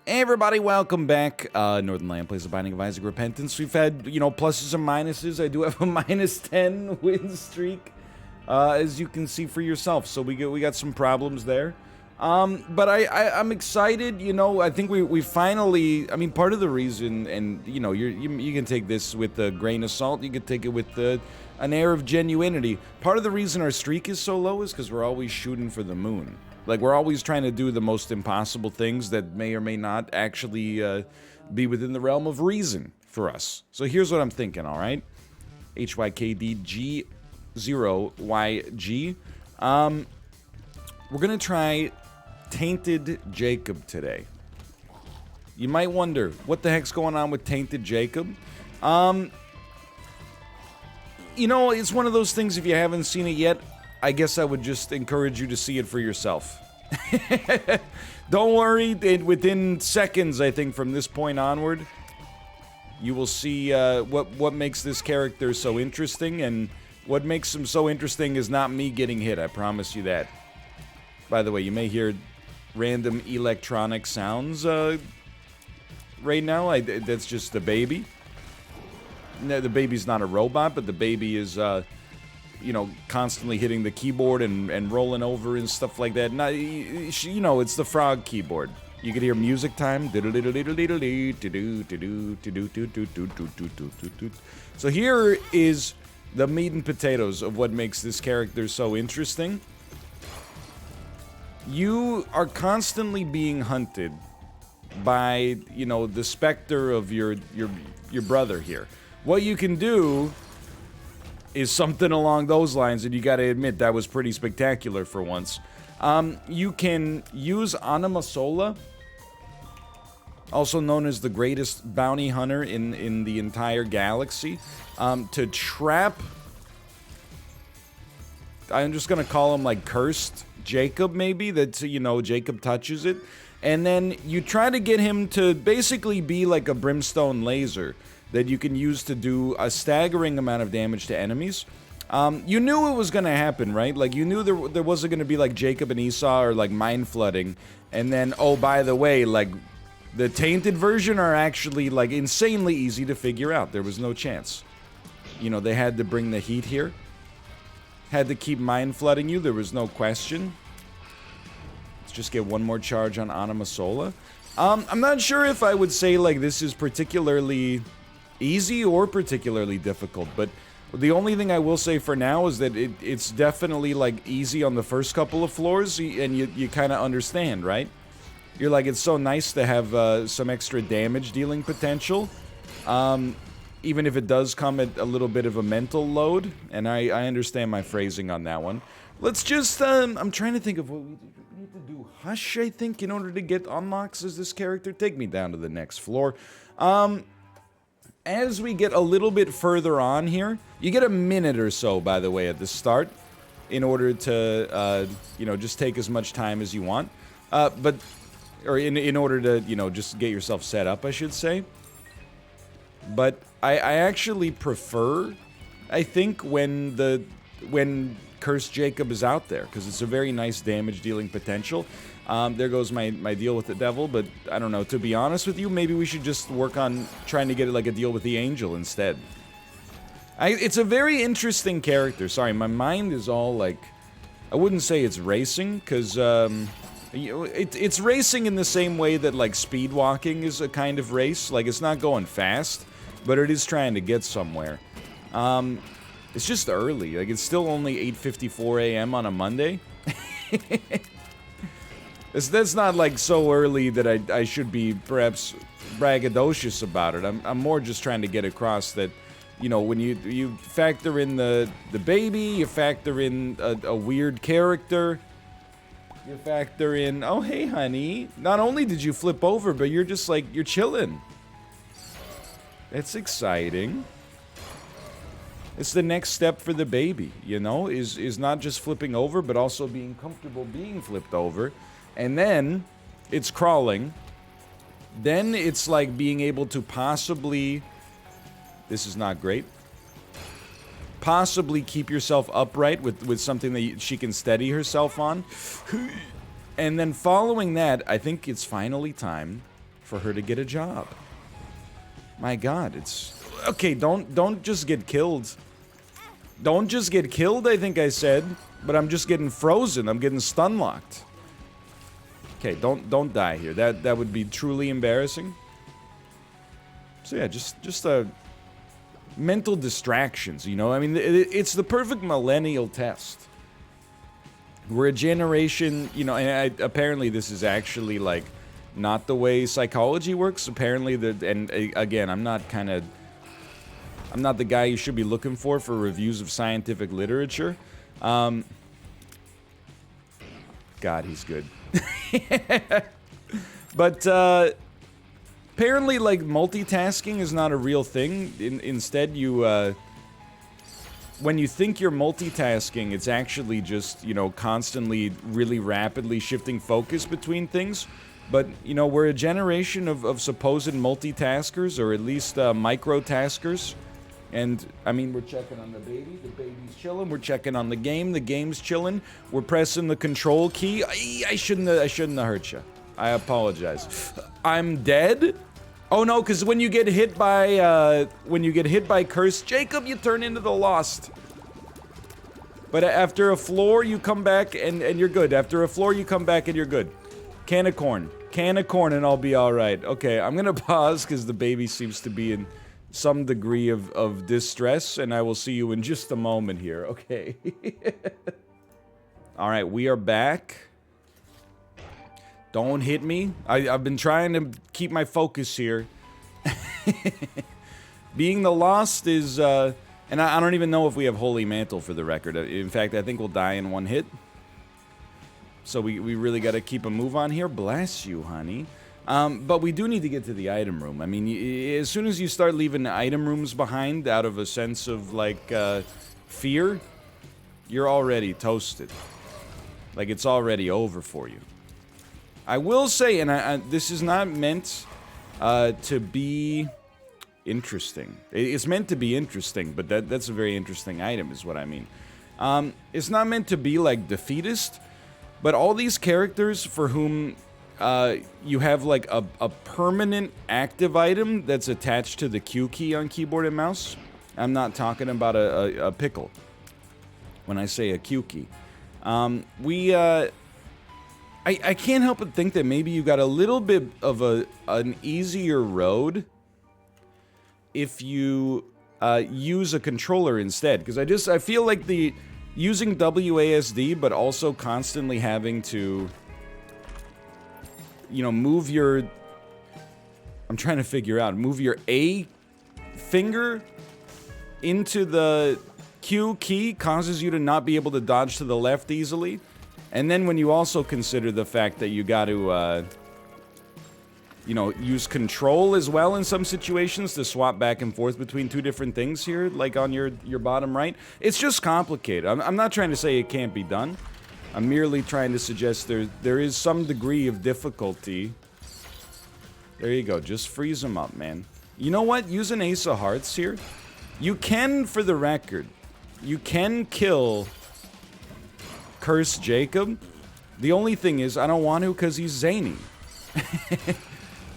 Hey everybody, welcome back. Northern Land plays The Binding of Isaac Repentance. We've had, pluses and minuses. I do have a minus 10 win streak, as you can see for yourself. So we got some problems there. But I'm excited. I think we finally. I mean, part of the reason, and you can take this with a grain of salt. You can take it with an air of genuinity. Part of the reason our streak is so low is because we're always shooting for the moon. Like, we're always trying to do the most impossible things that may or may not actually be within the realm of reason for us. So here's what I'm thinking, alright? HYKDG0YG. We're gonna try Tainted Jacob today. You might wonder, what the heck's going on with Tainted Jacob? It's one of those things, if you haven't seen it yet, I guess I would just encourage you to see it for yourself. Don't worry, within seconds, I think, from this point onward, you will see what makes this character so interesting, and what makes him so interesting is not me getting hit, I promise you that. By the way, you may hear random electronic sounds right now. That's just the baby. No, the baby's not a robot, but the baby is... constantly hitting the keyboard and rolling over and stuff like that. Not, it's the frog keyboard. You could hear music time. So here is the meat and potatoes of what makes this character so interesting. You are constantly being hunted by, the specter of your brother here. What you can do is something along those lines, and you gotta admit that was pretty spectacular for once. You can use Animasola, also known as the greatest bounty hunter in the entire galaxy, to trap... I'm just gonna call him, like, Cursed Jacob, maybe, that, Jacob touches it. And then you try to get him to basically be like a brimstone laser that you can use to do a staggering amount of damage to enemies. You knew it was gonna happen, right? Like, you knew there wasn't gonna be, like, Jacob and Esau or, like, mind flooding. And then, oh, by the way, like, the Tainted version are actually, like, insanely easy to figure out. There was no chance. They had to bring the heat here. Had to keep mind flooding you. There was no question. Let's just get one more charge on Animasola. I'm not sure if I would say, like, this is particularly... easy or particularly difficult, but the only thing I will say for now is that it's definitely, like, easy on the first couple of floors, and you kind of understand, right? You're like, it's so nice to have some extra damage dealing potential, even if it does come at a little bit of a mental load, and I understand my phrasing on that one. Let's just, I'm trying to think of what we need to do. Hush, I think, in order to get unlocks as this character. Take me down to the next floor. As we get a little bit further on here, you get a minute or so, by the way, at the start, in order to, just take as much time as you want. Or in order to, just get yourself set up, I should say. But I actually prefer, I think, when Cursed Jacob is out there, because it's a very nice damage dealing potential. There goes my deal with the devil, but I don't know, to be honest with you, maybe we should just work on trying to get like a deal with the angel instead. It's a very interesting character. Sorry, my mind is all like, I wouldn't say it's racing, because it's racing in the same way that, like, speed walking is a kind of race. Like, it's not going fast, but it is trying to get somewhere. It's just early. Like, it's still only 8:54 a.m. on a Monday. That's not, like, so early that I should be perhaps braggadocious about it. I'm more just trying to get across that, when you factor in the baby, you factor in a weird character, you factor in, oh, hey, honey, not only did you flip over, but you're just, like, you're chilling. That's exciting. It's the next step for the baby, is not just flipping over, but also being comfortable being flipped over. And then it's crawling. Then it's like being able to possibly... This is not great. Possibly keep yourself upright with something that she can steady herself on. And then following that, I think it's finally time for her to get a job. My God, it's... Okay, don't just get killed. Don't just get killed, I think I said. But I'm just getting frozen. I'm getting stun locked. Okay, don't die here. That would be truly embarrassing. So yeah, just mental distractions, you know? I mean, it's the perfect millennial test. We're a generation, you know, and apparently this is actually, like, not the way psychology works. Apparently, and again, I'm not the guy you should be looking for reviews of scientific literature. God, he's good. But, apparently, like, multitasking is not a real thing. Instead, when you think you're multitasking, it's actually just, you know, constantly, really rapidly shifting focus between things. But, you know, we're a generation of supposed multitaskers, or at least microtaskers. And, I mean, we're checking on the baby's chilling, we're checking on the game's chilling, we're pressing the control key. I shouldn't have hurt you. I apologize. I'm dead? Oh no, because when you get hit by cursed Jacob, you turn into the Lost. But after a floor, you come back and you're good. After a floor, you come back and you're good. Can of corn and I'll be alright. Okay, I'm gonna pause because the baby seems to be in some degree of distress, and I will see you in just a moment here, okay? Alright, we are back. Don't hit me. I've been trying to keep my focus here. Being the Lost is, and I don't even know if we have Holy Mantle for the record. In fact, I think we'll die in one hit. So we really got to keep a move on here. Bless you, honey. But we do need to get to the item room. I mean, as soon as you start leaving the item rooms behind out of a sense of, like, fear, you're already toasted. Like, it's already over for you. I will say, and this is not meant to be interesting. It's meant to be interesting, but that's a very interesting item, is what I mean. It's not meant to be, like, defeatist, but all these characters for whom you have, like, a permanent active item that's attached to the Q key on keyboard and mouse. I'm not talking about a pickle when I say a Q key. I can't help but think that maybe you got a little bit of an easier road if you use a controller instead. Because I feel like using WASD, but also constantly having to, you know, move your A finger into the Q key causes you to not be able to dodge to the left easily. And then when you also consider the fact that you got to, you know, use control as well in some situations to swap back and forth between two different things here, like on your bottom right, it's just complicated. I'm not trying to say it can't be done. I'm merely trying to suggest there is some degree of difficulty. There you go, just freeze them up, man. You know what? Use an Ace of Hearts here. You can, for the record, you can kill Curse Jacob. The only thing is, I don't want to because he's zany.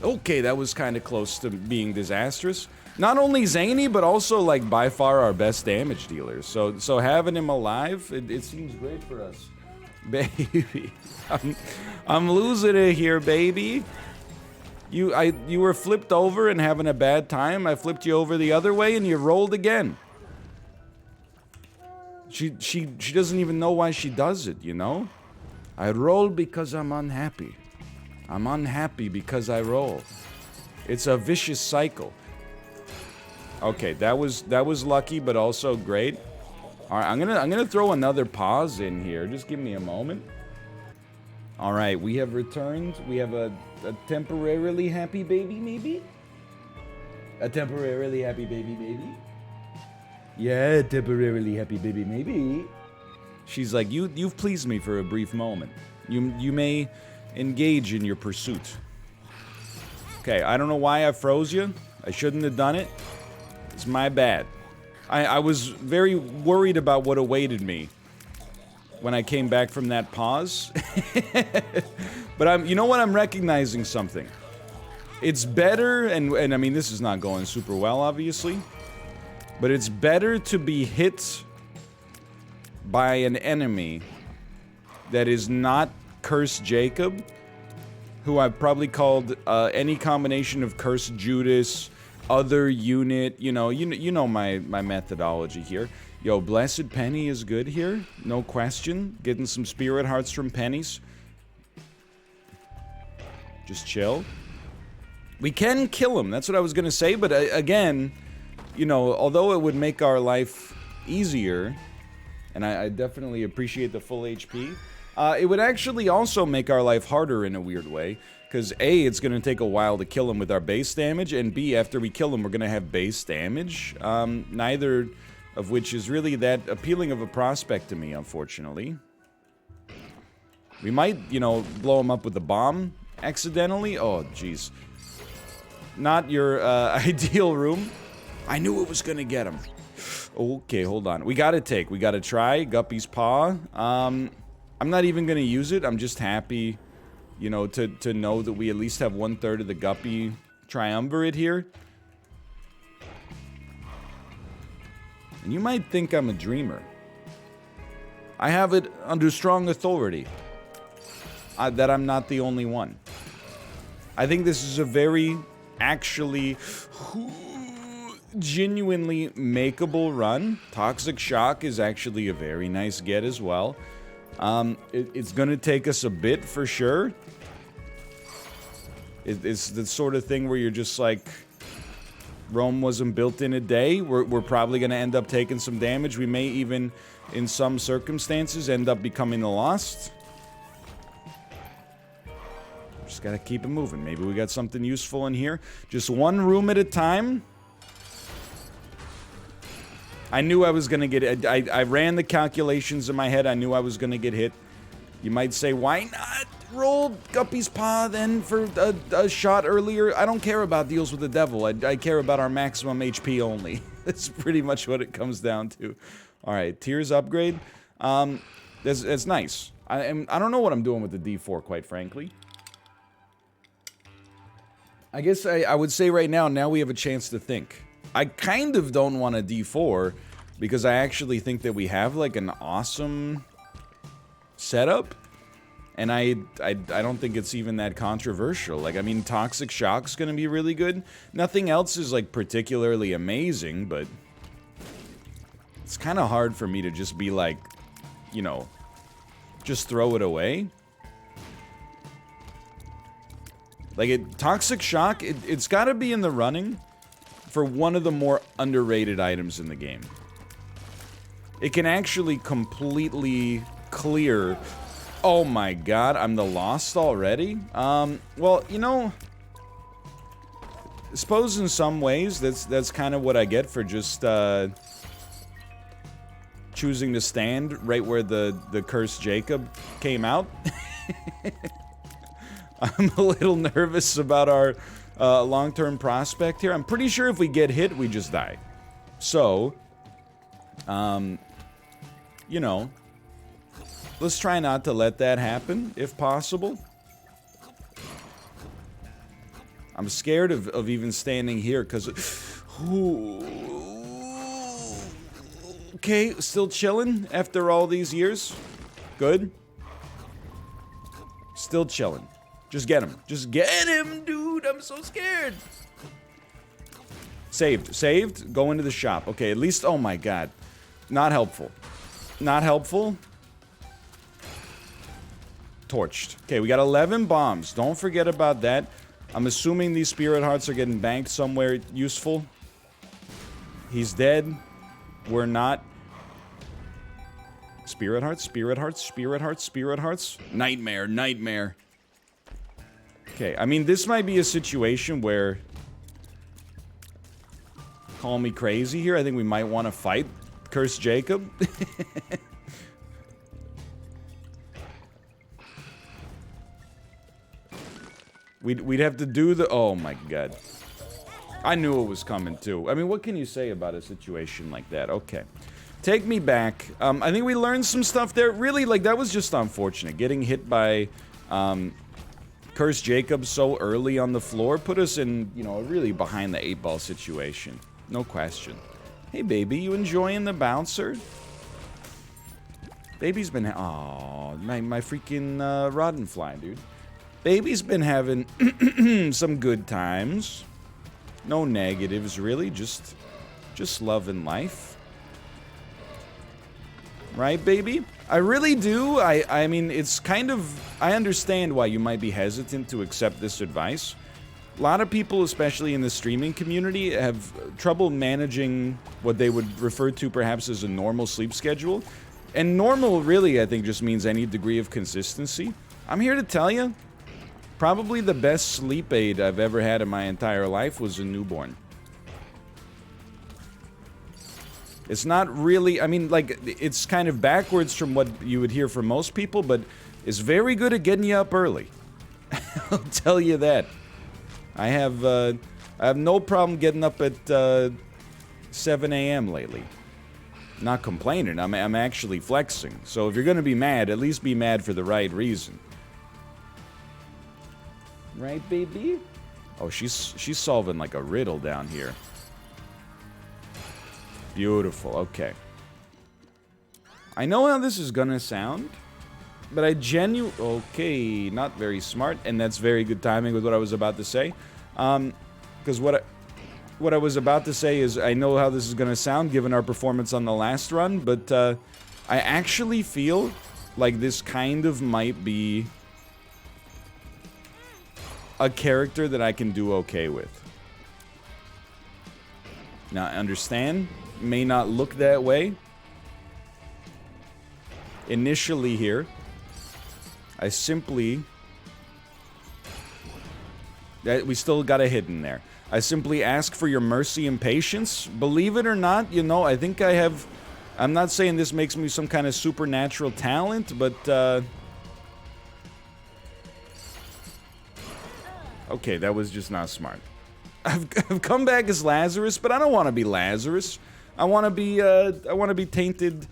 Okay, that was kind of close to being disastrous. Not only zany, but also, like, by far our best damage dealer. So having him alive, it seems great for us. Baby. I'm losing it here, baby. You were flipped over and having a bad time. I flipped you over the other way and you rolled again. She doesn't even know why she does it, you know? I roll because I'm unhappy. I'm unhappy because I roll. It's a vicious cycle. Okay, that was lucky, but also great. All right, I'm gonna throw another pause in here. Just give me a moment. All right, we have returned. We have a temporarily happy baby, maybe. A temporarily happy baby, maybe. Yeah, temporarily happy baby, maybe. She's like, you've pleased me for a brief moment. You may engage in your pursuit. Okay, I don't know why I froze you. I shouldn't have done it. It's my bad. I was very worried about what awaited me when I came back from that pause. But you know what? I'm recognizing something. It's better, and I mean, this is not going super well, obviously. But it's better to be hit by an enemy that is not Cursed Jacob, who I've probably called any combination of Cursed Judas, other unit, you know my methodology here. Yo, Blessed Penny is good here, no question. Getting some spirit hearts from pennies. Just chill. We can kill him, that's what I was gonna say, but again, you know, although it would make our life easier, and I definitely appreciate the full HP, it would actually also make our life harder in a weird way. Because A, it's going to take a while to kill him with our base damage, and B, after we kill him, we're going to have base damage. Neither of which is really that appealing of a prospect to me, unfortunately. We might, you know, blow him up with the bomb accidentally. Oh, jeez. Not your ideal room. I knew it was going to get him. Okay, hold on. We got to try Guppy's Paw. I'm not even going to use it. I'm just happy, you know, to know that we at least have 1/3 of the Guppy triumvirate here. And you might think I'm a dreamer. I have it under strong authority that I'm not the only one. I think this is a very, actually, genuinely makeable run. Toxic Shock is actually a very nice get as well. It's gonna take us a bit for sure. It's the sort of thing where you're just like, Rome wasn't built in a day. We're probably gonna end up taking some damage. We may even, in some circumstances, end up becoming the Lost. Just gotta keep it moving. Maybe we got something useful in here. Just one room at a time. I knew I was gonna get it. I ran the calculations in my head. I knew I was gonna get hit. You might say, why not roll Guppy's Paw then for a shot earlier? I don't care about deals with the devil. I care about our maximum HP only. That's pretty much what it comes down to. Alright, Tears upgrade. That's nice. I don't know what I'm doing with the D4, quite frankly. I guess I would say right now we have a chance to think. I kind of don't want a D4 because I actually think that we have like an awesome setup, and I don't think it's even that controversial. Like, I mean, Toxic Shock's gonna be really good. Nothing else is like particularly amazing, but it's kind of hard for me to just be like, you know, just throw it away. Like, Toxic Shock, it's gotta be in the running for one of the more underrated items in the game. It can actually completely clear... Oh my god, I'm the Lost already? Well, you know... I suppose in some ways, that's kind of what I get for just, choosing to stand right where the Cursed Jacob came out. I'm a little nervous about our... long-term prospect here. I'm pretty sure if we get hit, we just die. So, you know, let's try not to let that happen, if possible. I'm scared of even standing here, because... Okay, still chilling after all these years. Good. Still chilling. Just get him. Just get him, dude. I'm so scared. Saved. Saved. Go into the shop. Okay, at least... Oh, my God. Not helpful. Not helpful. Torched. Okay, we got 11 bombs. Don't forget about that. I'm assuming these spirit hearts are getting banked somewhere useful. He's dead. We're not. Spirit hearts, spirit hearts, spirit hearts, spirit hearts. Nightmare, nightmare. Okay, I mean, this might be a situation where... Call me crazy here. I think we might want to fight Cursed Jacob. We'd have to do the... Oh my god. I knew it was coming too. I mean, what can you say about a situation like that? Okay. Take me back. I think we learned some stuff there. Really, like, that was just unfortunate. Getting hit by curse Jacob so early on the floor put us in, you know, a really behind the 8 ball situation. No question. Hey, baby, you enjoying the bouncer? Baby's been... Aw, my freaking Roddenfly, dude. Baby's been having some good times. No negatives, really. Just loving life. Right, baby? I really do. I mean, it's kind of... I understand why you might be hesitant to accept this advice. A lot of people, especially in the streaming community, have trouble managing what they would refer to perhaps as a normal sleep schedule. And normal, really, I think, just means any degree of consistency. I'm here to tell you, probably the best sleep aid I've ever had in my entire life was a newborn. It's not really, I mean, like, it's kind of backwards from what you would hear from most people, but it's very good at getting you up early. I'll tell you that. I have no problem getting up at 7 a.m. lately. Not complaining, I'm actually flexing. So if you're gonna be mad, at least be mad for the right reason. Right, baby? Oh, she's solving like a riddle down here. Beautiful, okay. I know how this is gonna sound, but I okay, not very smart, and that's very good timing with what I was about to say. Because what I was about to say is, I know how this is gonna sound given our performance on the last run, but I actually feel like this kind of might be a character that I can do okay with. Now, I understand, may not look that way initially here. I simply... we still got a hidden there. I simply ask for your mercy and patience. Believe it or not, you know, I think I have... I'm not saying this makes me some kind of supernatural talent, but, okay, that was just not smart. I've come back as Lazarus, but I don't want to be Lazarus. I want to be Tainted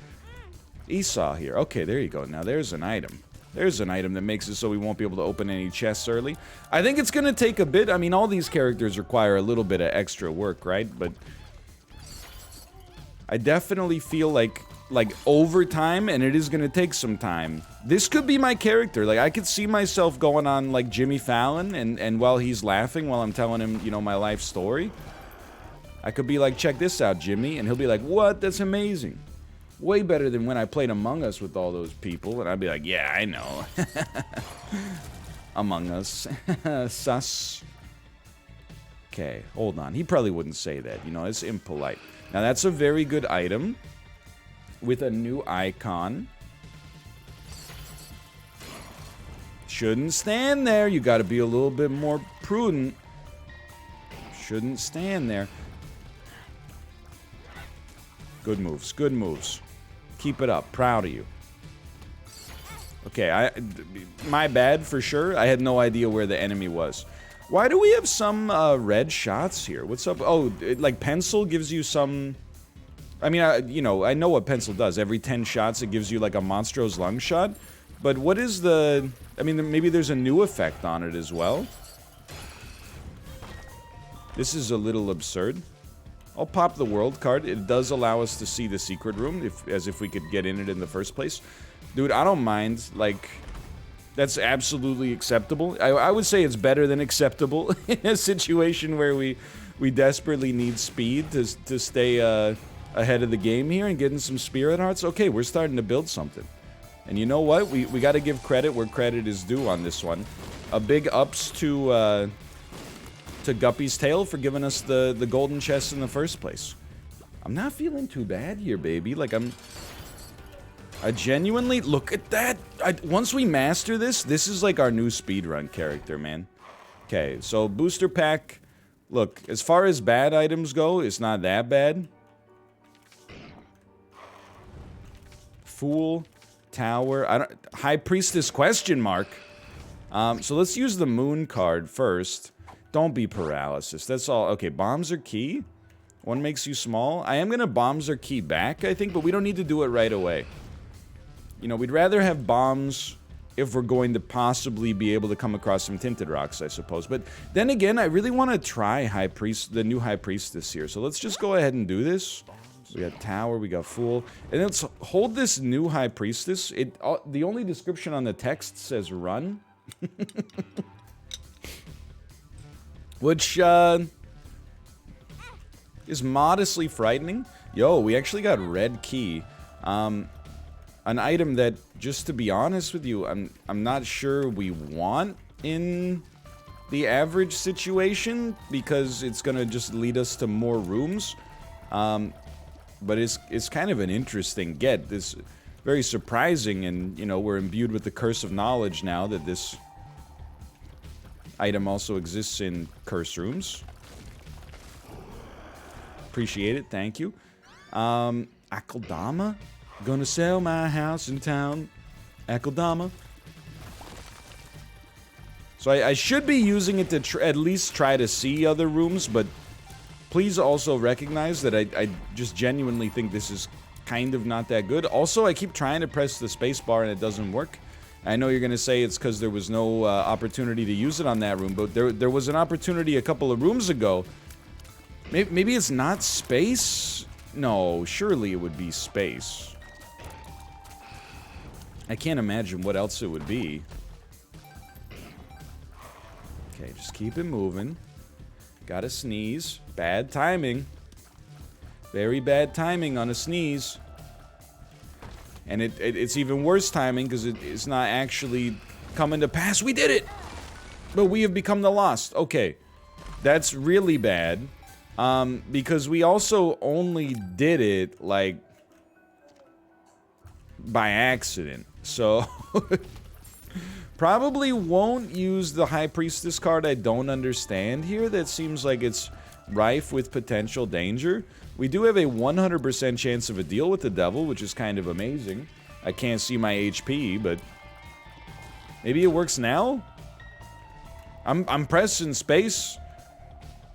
Esau here. Okay, there you go. Now there's an item. There's an item that makes it so we won't be able to open any chests early. I think it's gonna take a bit. I mean, all these characters require a little bit of extra work, right? But I definitely feel like over time, and it is gonna take some time. This could be my character. Like, I could see myself going on like Jimmy Fallon, and while he's laughing while I'm telling him, you know, my life story, I could be like, check this out, Jimmy, and he'll be like, what? That's amazing. Way better than when I played Among Us with all those people, and I'd be like, yeah, I know. Among Us. Sus. Okay, hold on. He probably wouldn't say that, you know, it's impolite. Now, that's a very good item with a new icon. Shouldn't stand there. You gotta be a little bit more prudent. Shouldn't stand there. Good moves, good moves. Keep it up. Proud of you. Okay, my bad for sure. I had no idea where the enemy was. Why do we have some red shots here? What's up? Oh, like pencil gives you some... I mean, you know, I know what pencil does. Every 10 shots it gives you like a Monstro's lung shot. But what is the... I mean, maybe there's a new effect on it as well. This is a little absurd. I'll pop the world card. It does allow us to see the secret room, as if we could get in it in the first place. Dude, I don't mind. Like, that's absolutely acceptable. I would say it's better than acceptable in a situation where we desperately need speed to stay ahead of the game here and getting some spirit hearts. Okay, we're starting to build something. And you know what? We got to give credit where credit is due on this one. A big ups to Guppy's Tail for giving us the golden chest in the first place. I'm not feeling too bad here, baby. Like, I genuinely... Look at that! Once we master this is like our new speedrun character, man. Okay, so booster pack... Look, as far as bad items go, it's not that bad. Fool, Tower, High Priestess question mark. So let's use the Moon card first. Don't be paralysis. That's all. Okay, bombs are key. One makes you small. I am gonna bombs are key back, I think, but we don't need to do it right away. You know, we'd rather have bombs if we're going to possibly be able to come across some tinted rocks, I suppose. But then again, I really want to try the new High Priestess here. So let's just go ahead and do this. We got Tower, we got Fool. And let's hold this new High Priestess. The only description on the text says run. Which, is modestly frightening. Yo, we actually got red key. An item that, just to be honest with you, I'm not sure we want in the average situation, because it's gonna just lead us to more rooms. But it's kind of an interesting get. This very surprising, and you know, we're imbued with the curse of knowledge now that this item also exists in curse rooms. Appreciate it, thank you. Akeldama? Gonna sell my house in town. Akeldama. So I should be using it to at least try to see other rooms, but please also recognize that I just genuinely think this is kind of not that good. Also, I keep trying to press the spacebar and it doesn't work. I know you're going to say it's because there was no opportunity to use it on that room, but there was an opportunity a couple of rooms ago. Maybe it's not space? No, surely it would be space. I can't imagine what else it would be. Okay, just keep it moving. Gotta sneeze. Bad timing. Very bad timing on a sneeze. And it's even worse timing because it's not actually coming to pass. We did it! But we have become the lost. Okay. That's really bad. Because we also only did it, like, by accident. So, probably won't use the High Priestess card I don't understand here. That seems like it's rife with potential danger. We do have a 100% chance of a deal with the devil, which is kind of amazing. I can't see my HP, but maybe it works now? I'm pressing space.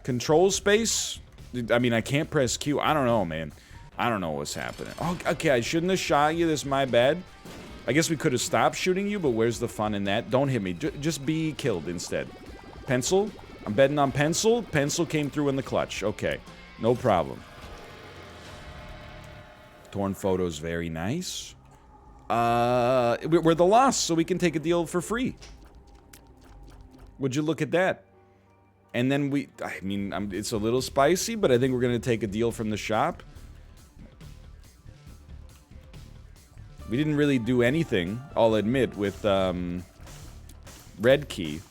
Control space? I mean, I can't press Q. I don't know, man. I don't know what's happening. Oh, okay, I shouldn't have shot you. This is my bad. I guess we could have stopped shooting you, but where's the fun in that? Don't hit me. Just be killed instead. Pencil? I'm betting on pencil. Pencil came through in the clutch. Okay. No problem. Torn photos, very nice. We're the lost, so we can take a deal for free. Would you look at that? And then I mean, it's a little spicy, but I think we're going to take a deal from the shop. We didn't really do anything, I'll admit, with red key.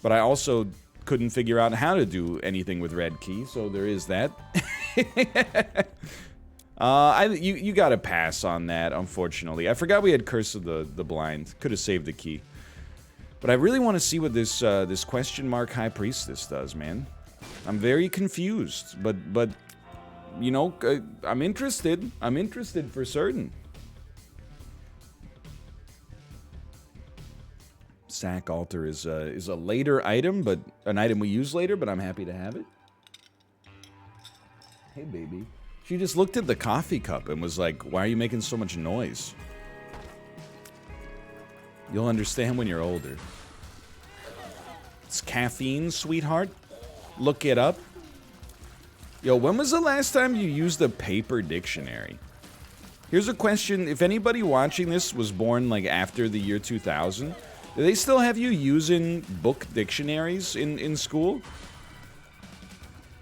But I also couldn't figure out how to do anything with red key, so there is that. You gotta pass on that, unfortunately. I forgot we had Curse of the Blind. Could have saved the key. But I really want to see what this this question mark High Priestess does, man. I'm very confused, but you know, I'm interested. I'm interested for certain. Sack altar is a later item, but an item we use later. But I'm happy to have it. Hey, baby. She just looked at the coffee cup and was like, "Why are you making so much noise?" You'll understand when you're older. It's caffeine, sweetheart. Look it up. Yo, when was the last time you used a paper dictionary? Here's a question. If anybody watching this was born like after the year 2000, do they still have you using book dictionaries in school?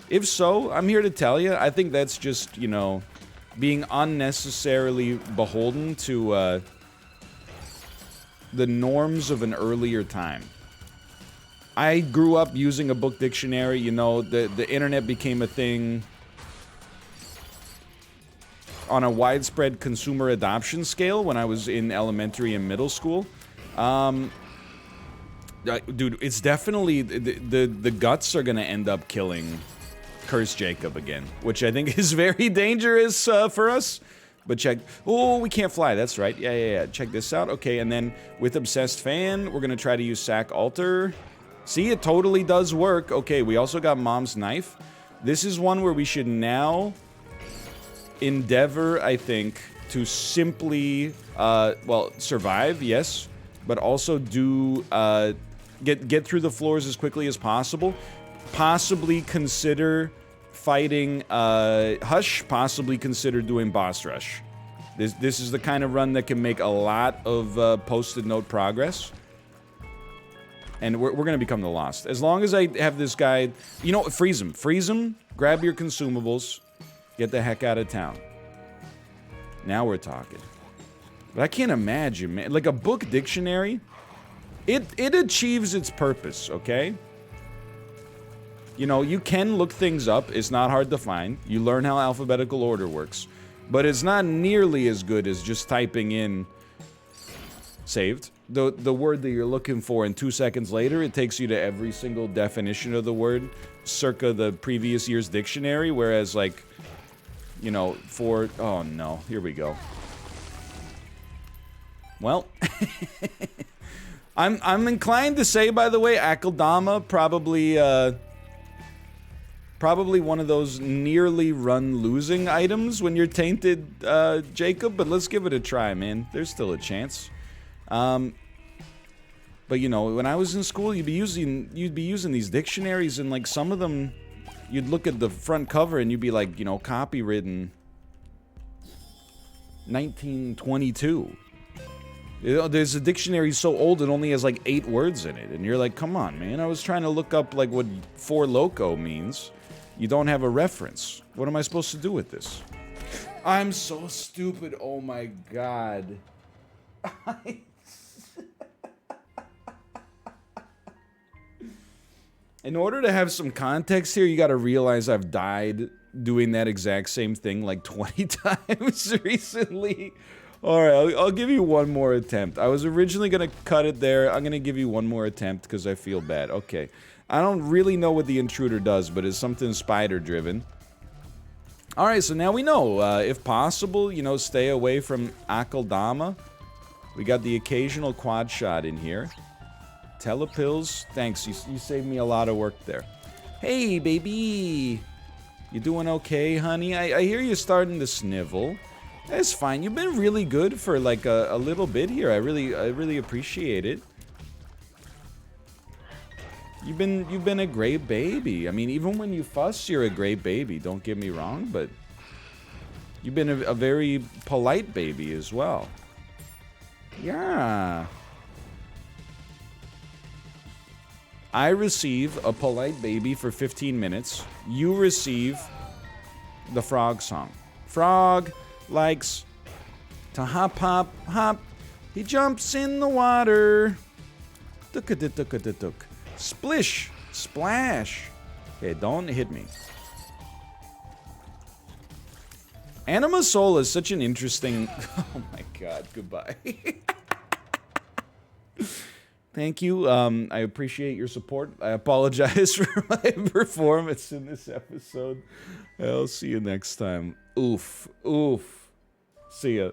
If so, I'm here to tell you, I think that's just, you know, being unnecessarily beholden to the norms of an earlier time. I grew up using a book dictionary, you know, the internet became a thing on a widespread consumer adoption scale when I was in elementary and middle school. Dude, it's definitely, the guts are gonna end up killing Curse Jacob again, which I think is very dangerous for us. But check, oh, we can't fly, that's right, yeah, check this out. Okay, and then with Obsessed Fan, we're gonna try to use Sack Altar. See, it totally does work. Okay, we also got Mom's Knife. This is one where we should now endeavor, I think, to simply, well, survive, yes, but also do get through the floors as quickly as possible. Possibly consider fighting Hush. Possibly consider doing boss rush. This is the kind of run that can make a lot of posted note progress. And we're gonna become the Lost. As long as I have this guy, you know, freeze him. Freeze him, grab your consumables, get the heck out of town. Now we're talking. But I can't imagine, man. Like a book dictionary, it achieves its purpose, okay? You know, you can look things up. It's not hard to find. You learn how alphabetical order works. But it's not nearly as good as just typing in saved. The word that you're looking for, and 2 seconds later, it takes you to every single definition of the word, circa the previous year's dictionary, whereas, like, you know, oh no, here we go. Well, I'm inclined to say, by the way, Akeldama probably one of those nearly run losing items when you're tainted, Jacob, but let's give it a try, man. There's still a chance. But you know, when I was in school, you'd be using these dictionaries, and like some of them, you'd look at the front cover and you'd be like, you know, copywritten 1922. You know, there's a dictionary so old it only has like 8 words in it, and you're like, come on, man. I was trying to look up like what Four Loko means. You don't have a reference. What am I supposed to do with this? I'm so stupid. Oh my god. In order to have some context here, you gotta realize I've died doing that exact same thing like 20 times recently. Alright, I'll give you one more attempt. I was originally gonna cut it there. I'm gonna give you one more attempt because I feel bad. Okay. I don't really know what the intruder does, but it's something spider-driven. Alright, so now we know. If possible, you know, stay away from Akeldama. We got the occasional quad shot in here. Telepills. Thanks, you saved me a lot of work there. Hey, baby! You doing okay, honey? I hear you starting to snivel. That's fine. You've been really good for like a little bit here. I really appreciate it. You've been a great baby. I mean, even when you fuss, you're a great baby. Don't get me wrong, but you've been a very polite baby as well. Yeah. I receive a polite baby for 15 minutes. You receive the frog song. Frog likes to hop, hop, hop. He jumps in the water. Tuk-a-tuk-a-tuk-tuk. Splish, splash. Okay, don't hit me. Anima Soul is such an interesting... Oh my god, goodbye. Thank you, I appreciate your support. I apologize for my performance in this episode. I'll see you next time. Oof, oof. See ya.